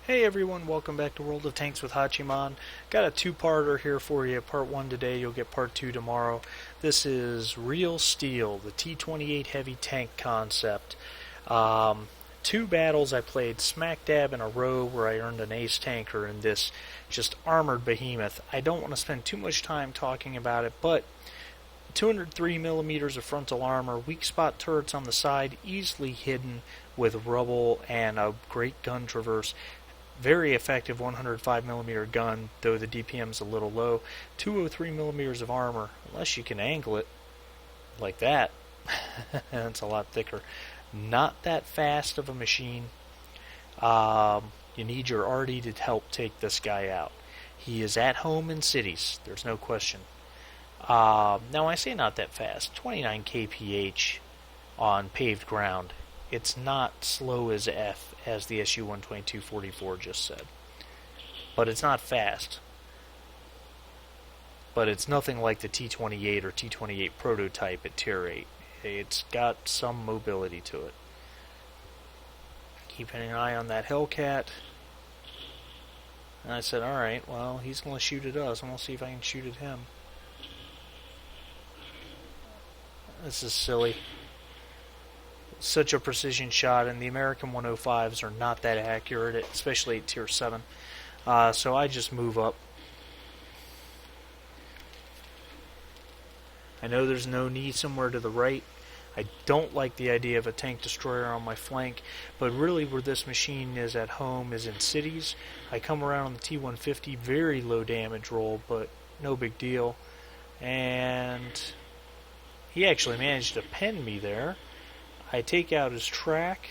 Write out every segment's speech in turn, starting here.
Hey everyone, welcome back to World of Tanks with Hachiman. Got a two-parter here for you. Part 1 today, you'll get part 2 tomorrow. This is Real Steel, the T28 heavy tank concept. Two battles I played smack dab in a row where I earned an ace tanker in this just armored behemoth. I don't want to spend too much time talking about it, but 203 millimeters of frontal armor, weak spot turrets on the side, easily hidden with rubble and a great gun traverse. Very effective 105mm gun, though the DPM's a little low. 203mm of armor, unless you can angle it like that. It's a lot thicker. Not that fast of a machine. You need your RD to help take this guy out. He is at home in cities, there's no question. Now I say not that fast. 29 kph on paved ground. It's not slow as F, as the SU-122-44 just said. But it's not fast. But it's nothing like the T28 or T28 prototype at Tier 8. It's got some mobility to it. Keeping an eye on that Hellcat. And I said, alright, well, he's going to shoot at us. I'm going to see if I can shoot at him. This is silly. Such a precision shot, and the American 105s are not that accurate, especially at Tier 7. So I just move up. I know there's no knee somewhere to the right. I don't like the idea of a tank destroyer on my flank, but really where this machine is at home is in cities. I come around on the T150, very low damage roll, but no big deal. And he actually managed to pen me there. I take out his track,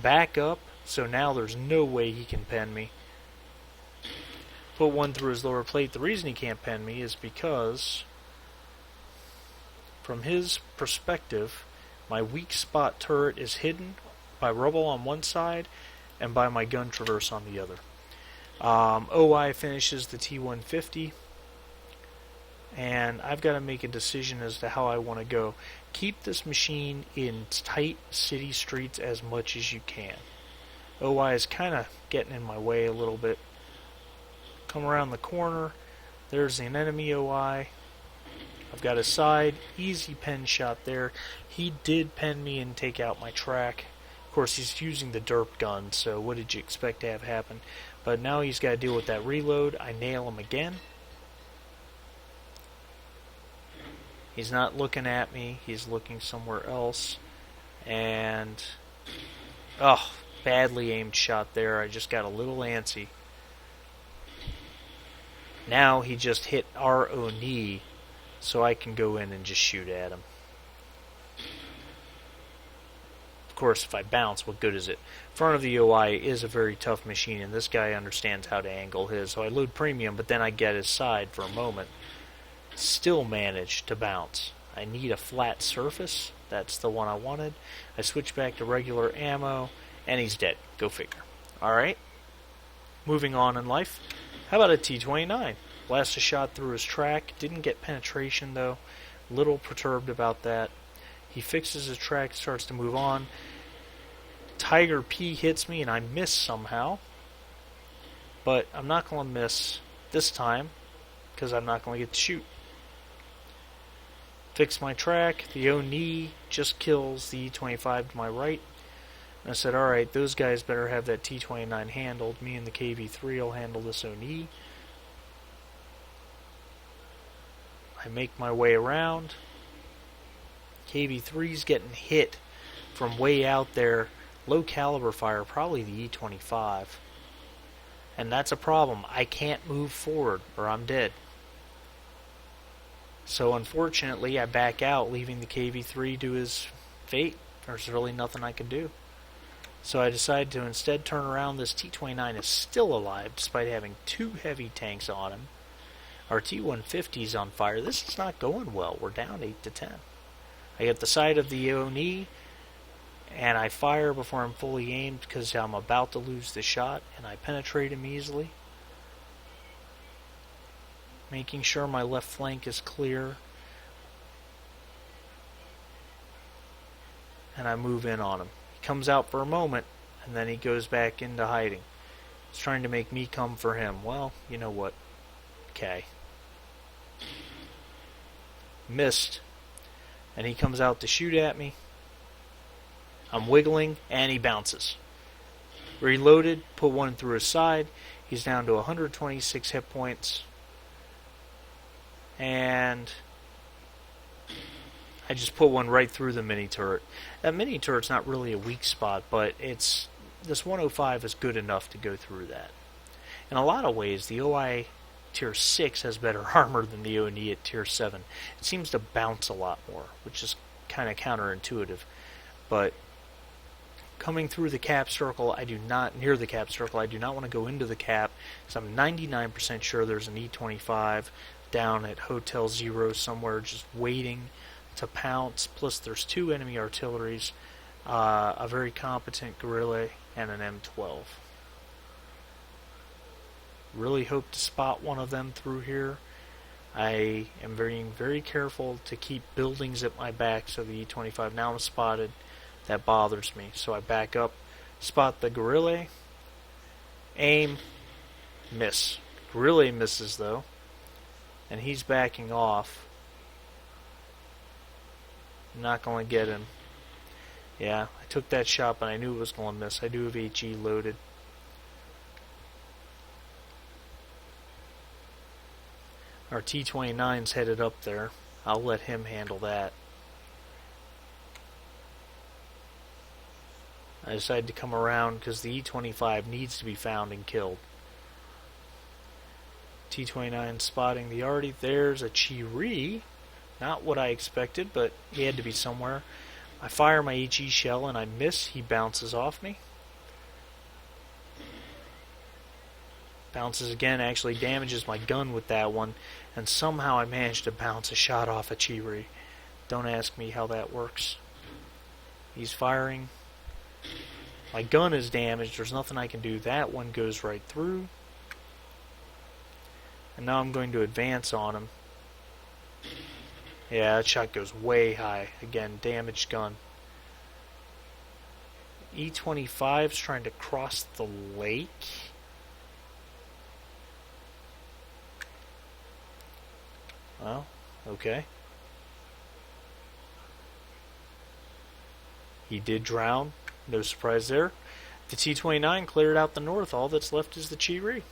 back up, so now there's no way he can pen me. Put one through his lower plate. The reason he can't pen me is because, from his perspective, my weak spot turret is hidden by rubble on one side and by my gun traverse on the other. OI finishes the T150. And I've got to make a decision as to how I want to go. Keep this machine in tight city streets as much as you can. OI is kind of getting in my way a little bit. Come around the corner. There's an enemy OI. I've got his side. Easy pen shot there. He did pen me and take out my track. Of course, he's using the derp gun, so what did you expect to have happen? But now he's got to deal with that reload. I nail him again. He's not looking at me. He's looking somewhere else. And, badly aimed shot there. I just got a little antsy. Now he just hit RO knee, so I can go in and just shoot at him. Of course, if I bounce, what good is it? Front of the OI is a very tough machine, and this guy understands how to angle his. So I load premium, but then I get his side for a moment. Still managed to bounce. I need a flat surface. That's the one I wanted. I switch back to regular ammo, and he's dead. Go figure. Alright. Moving on in life. How about a T29? Blast a shot through his track. Didn't get penetration, though. Little perturbed about that. He fixes his track, starts to move on. Tiger P hits me, and I miss somehow. But I'm not going to miss this time, because I'm not going to get to shoot. Fix my track. The O-knee just kills the E25 to my right. And I said, alright, those guys better have that T29 handled. Me and the KV3 will handle this O-knee. I make my way around. KV3's getting hit from way out there. Low caliber fire, probably the E25. And that's a problem. I can't move forward or I'm dead. So unfortunately, I back out, leaving the KV3 to his fate. There's really nothing I can do. So I decided to instead turn around. This T29 is still alive, despite having two heavy tanks on him. Our T150's on fire. This is not going well. We're down 8 to 10. I get the side of the O-knee, and I fire before I'm fully aimed because I'm about to lose the shot, and I penetrate him easily. Making sure my left flank is clear. And I move in on him. He comes out for a moment, and then he goes back into hiding. He's trying to make me come for him. Well, you know what? Okay. Missed. And he comes out to shoot at me. I'm wiggling, and he bounces. Reloaded, put one through his side. He's down to 126 hit points. And I just put one right through the mini turret. That mini turret's not really a weak spot, but this 105 is good enough to go through that. In a lot of ways, the OI Tier 6 has better armor than the ONE at Tier 7. It seems to bounce a lot more, which is kind of counterintuitive. But coming through the cap circle, near the cap circle, I do not want to go into the cap, because I'm 99% sure there's an E25 down at Hotel Zero somewhere just waiting to pounce. Plus there's 2 enemy artilleries, a very competent guerrilla, and an M12. Really hope to spot one of them through here. I am being very careful to keep buildings at my back so the E25 now is spotted. That bothers me. So I back up, spot the guerrilla, aim, miss. Guerrilla misses though, and he's backing off. I'm not going to get him. Yeah, I took that shot, but I knew it was going to miss. I do have HE loaded. Our T29's headed up there. I'll let him handle that. I decided to come around because the E25 needs to be found and killed. T29 spotting the arty. There's a Chiri. Not what I expected, but he had to be somewhere. I fire my HE shell and I miss. He bounces off me. Bounces again, actually damages my gun with that one, and somehow I managed to bounce a shot off a Chiri. Don't ask me how that works. He's firing. My gun is damaged. There's nothing I can do. That one goes right through. And now I'm going to advance on him. Yeah, that shot goes way high. Again, damaged gun. E25's trying to cross the lake. Well, okay. He did drown. No surprise there. The T29 cleared out the north. All that's left is the Chiri.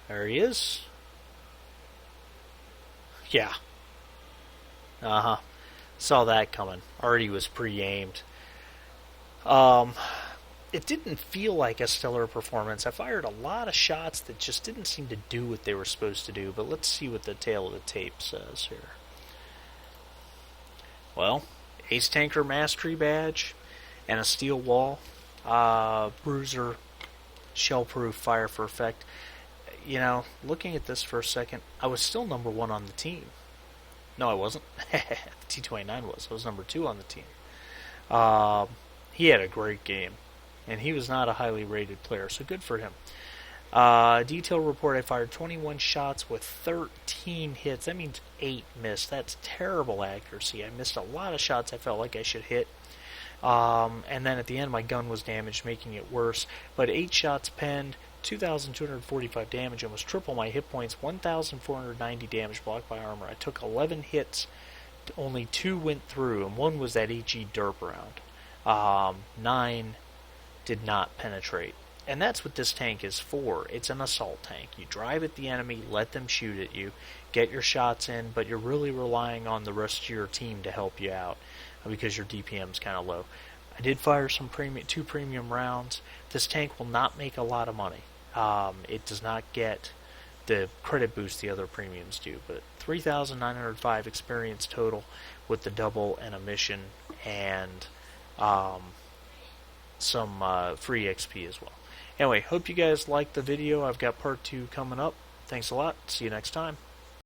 There he is. Yeah. Uh-huh. Saw that coming. Already was pre-aimed. It didn't feel like a stellar performance. I fired a lot of shots that just didn't seem to do what they were supposed to do, but let's see what the tail of the tape says here. Well, Ace Tanker Mastery Badge and a steel wall, bruiser, shell-proof, fire for effect. You know, looking at this for a second, I was still number 1 on the team. No, I wasn't. T29 was. I was number 2 on the team. He had a great game, and he was not a highly rated player, so good for him. Detail report, I fired 21 shots with 13 hits. That means 8 missed. That's terrible accuracy. I missed a lot of shots I felt like I should hit. And then at the end, my gun was damaged, making it worse. But 8 shots penned, 2,245 damage, almost triple my hit points, 1,490 damage blocked by armor. I took 11 hits, only 2 went through, and 1 was that HE derp round. 9 did not penetrate. And that's what this tank is for. It's an assault tank. You drive at the enemy, let them shoot at you, get your shots in, but you're really relying on the rest of your team to help you out because your DPM's kind of low. I did fire some 2 premium rounds. This tank will not make a lot of money. It does not get the credit boost the other premiums do, but 3,905 experience total with the double and a mission, and some free XP as well. Anyway, hope you guys liked the video. I've got part 2 coming up. Thanks a lot. See you next time.